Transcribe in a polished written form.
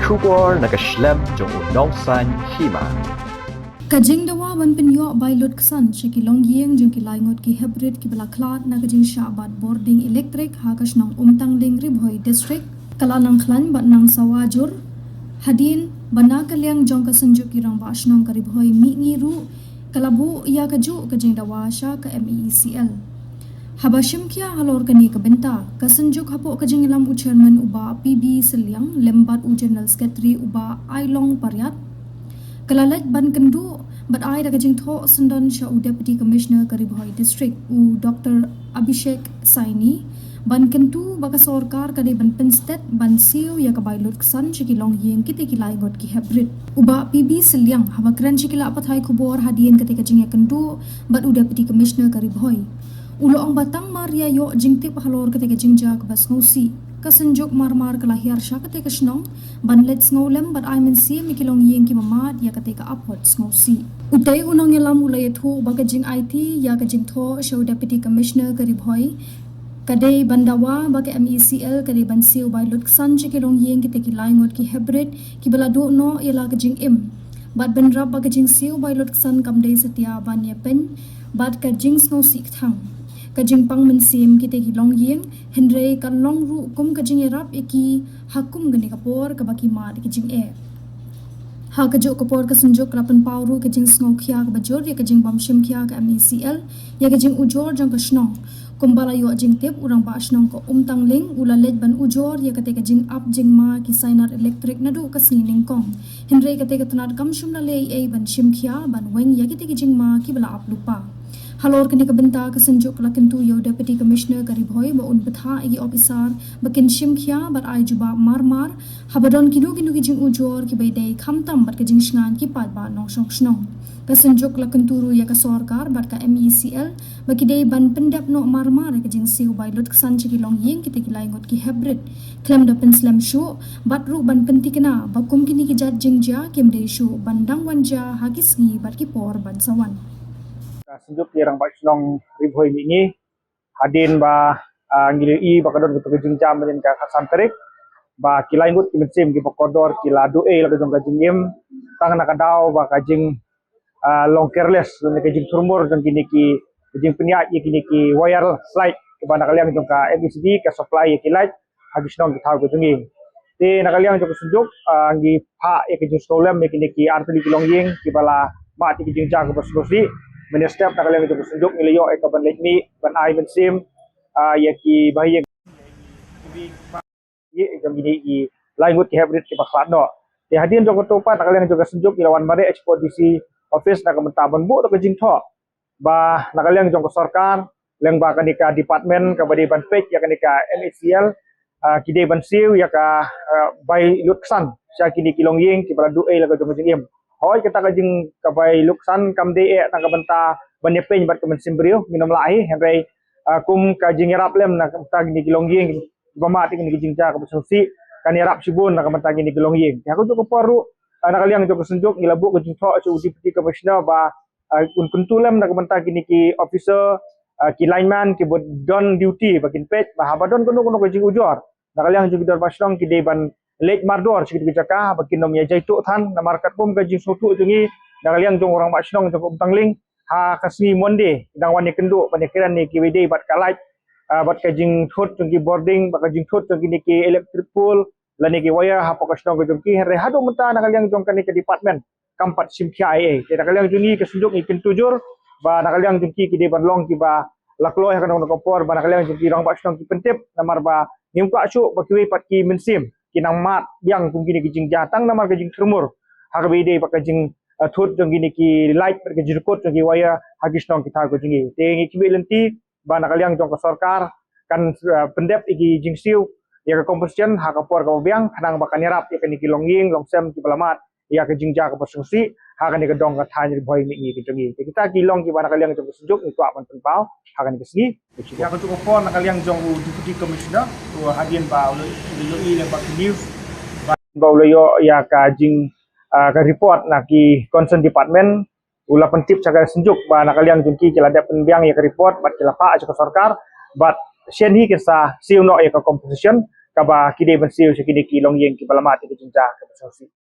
Shubor nakaslem jong unong san hima. Kajing dawa ban pinyo by lut ksan sheki long yeng jeng ki laingot ki hybrid ki bala klat na kajing shabat boarding electric hakas nang umtang ling ribhoi district kala nang khlan bat nang sawajur hadin bana kalyang jong kasanjuk ki rang bash nang karibhoi mi ngiru kalabu ya kaju kajing dawa sha ka MECL Habashim kia halor kani ka benta kasanjuk hapo kajing ilam u chairman uba PB Selyang lembat u general secretary uba Ailong Paryat Kalalat ban kendu bat ai da kajing tho sendon sha u deputy commissioner karibhoi district u Dr Abhishek Saini ban kentu baka sorkar kade ban penstet ban siu ya ka bailut ksan chiki long yeng kite ki lai got ki hybrid uba PB Selyang haba kran chiki la pathai kubor hadien kate kajing ya kendu bat u deputy commissioner karibhoi Ulo ang batang Maria yo jingtip halor kate kajing jak bas ngosi kasanjuk marmar kalahir sya kate kasnong banlet ngolem bat I si mikilong yeng ki mamad ya kate ka upward ngosi utay unang yalam ulay thu bagajing IT ya kajing tho show deputy commissioner karibhoi kade bandawa baga MECL kade bansiu by lutsan chikilong yeng kite ki laingot ki hybrid ki balado no yala kajing im bat benrap bagajing siu by lutsan kamdei setia ban ya pen bat kajing ngosi thang kajing pang mensim kita hilong yeng henry kan long ru kum kajing erap iki hakum gani kapor kabaki mat kajing ha kajo kapor kasunjuk lapan pauru kajing sngo khia ka bajor ya kajing bamshim khia ka MECL ya kajing ujor jang kasnong kumbala yo jing tip urang ba asnong ko umtang ling ulalet ban ujor ya kate kajing up jing ma ki sainar electric nadu kasni ning kong henry kate katanat kam shumla le ei ban shim khia ban weng ya kate kajing ma ki bala ap lupa Halor kini kabenta kasanjuk lakin tu yo deputy commissioner karibhoi ba un betha igi officer bakin shimkhia bat ai juba marmar habadon kinu kijing ujor ki baidai khamtam bat kijing shngan ki pat ba nong shong shnong kasanjuk lakin turu ya ka sorkar bat ka MECL bakidei ban pendap no marmar kijing siu bai lut ksan chiki long yeng ki teki laingot ki hybrid klem da pen slam shu bat ru ban penti kena bakum kini ki jat jingja kim dei shu bandang wanja hagis ngi bat ki por ban sawan Sejuk yang baik ribhoi ini hadin ba ngili bakadon betul kejing jam dengan kasan terik ba kilai ngut kimesim ki pokodor kiladu la kejong kajing yem tang nak dau ba kajing long careless dengan kejing turmur jong kini ki kejing peniat ye kini ki wire slide ba nakaliang jong ka MSD ka supply ye kilai habis nong ki tahu kejing te nakaliang jong sejuk ngi pha ye kejing stolem ye kini ki arteli kilong yeng ki bala ma ti kejing jang ba solusi Menestap nak kalian itu bersejuk nilai ek ban lekni ban ai ban sim ya ki bahaya ye jam ini ki lain gut ki hybrid ki baklat no te hadin jong topa nak kalian juga sejuk ilawan mare ekspedisi office nak mentaban bu to kejing tho ba nak kalian jong sorkar leng ba kanika department ka badi ban page ya kanika MECL ki de ban siu ya ka bai lutsan sya kini kilong yeng ki baladu la ka jong jing Hoi kita kajing kabai luksan kamde nak kabenta banyepen bat kemen simbrio minum lai henry kum kajing yarap lem nak kabenta gini kilongyeng bama ti gini kajing ja kabsusi kan yarap sibun nak kabenta gini kilongyeng ya aku tu paru nak kaliang tu kesenjuk ngilabu kajing tho su deputy commissioner ba kun kuntulem nak kabenta gini ki officer ki lineman ki bot don duty bakin pet ba habadon kuno kajing ujor nak kaliang juga dor basrong ki deban late mardor sikit bijaka bakin nom ya jaitu than na market pum gaji sotu jungi dangaliang jong orang basnong jong tangling ha kasni monde dang wani kendu panikiran ni kiwede bat kalait bat kajing thot jungi boarding bat kajing thot jungi ni ki electric pole lani ki waya ha pakasnong jong ki re hado menta dangaliang jong kan ke department kampat simkhia ai dangaliang jungi kesunjuk ni kentujur ba dangaliang jong ki de ban long ki ba laklo ha kanong kopor ba dangaliang jong ki rang basnong ki pentip namar ba nimka chu ba kiwe pat ki mensim kinang mat yang kum gini kejing jatang nama kejing termur hakbede pakajing thut jong gini ki light kejing kot jong waya hagis nong kita kejing te ngi kibe lenti ba nakaliang jong sorkar kan pendep iki jingsiu ya ka composition ha ka por ka biang kanang bakan yarap ya kan ki longying longsem ki balamat ya kejing ja ka persusi ha kan ka dong ka thany boy ni kejing kita ki long ki ba nakaliang jong sejuk ni tuak man penpau ha kan kesgi ya ka cukup por nakaliang jong deputy commissioner tu hadian ba le bak news ba yo ya ka jing ka report na ki concern department ula pentip saga senjuk ba nakaliang jungki kila da penbiang ya ka report bat kila pa ka sarkar bat shen hi kesa siu no ya ka composition kaba kide ban siu se kide ki long yeng ki balama ti jingja ka sosi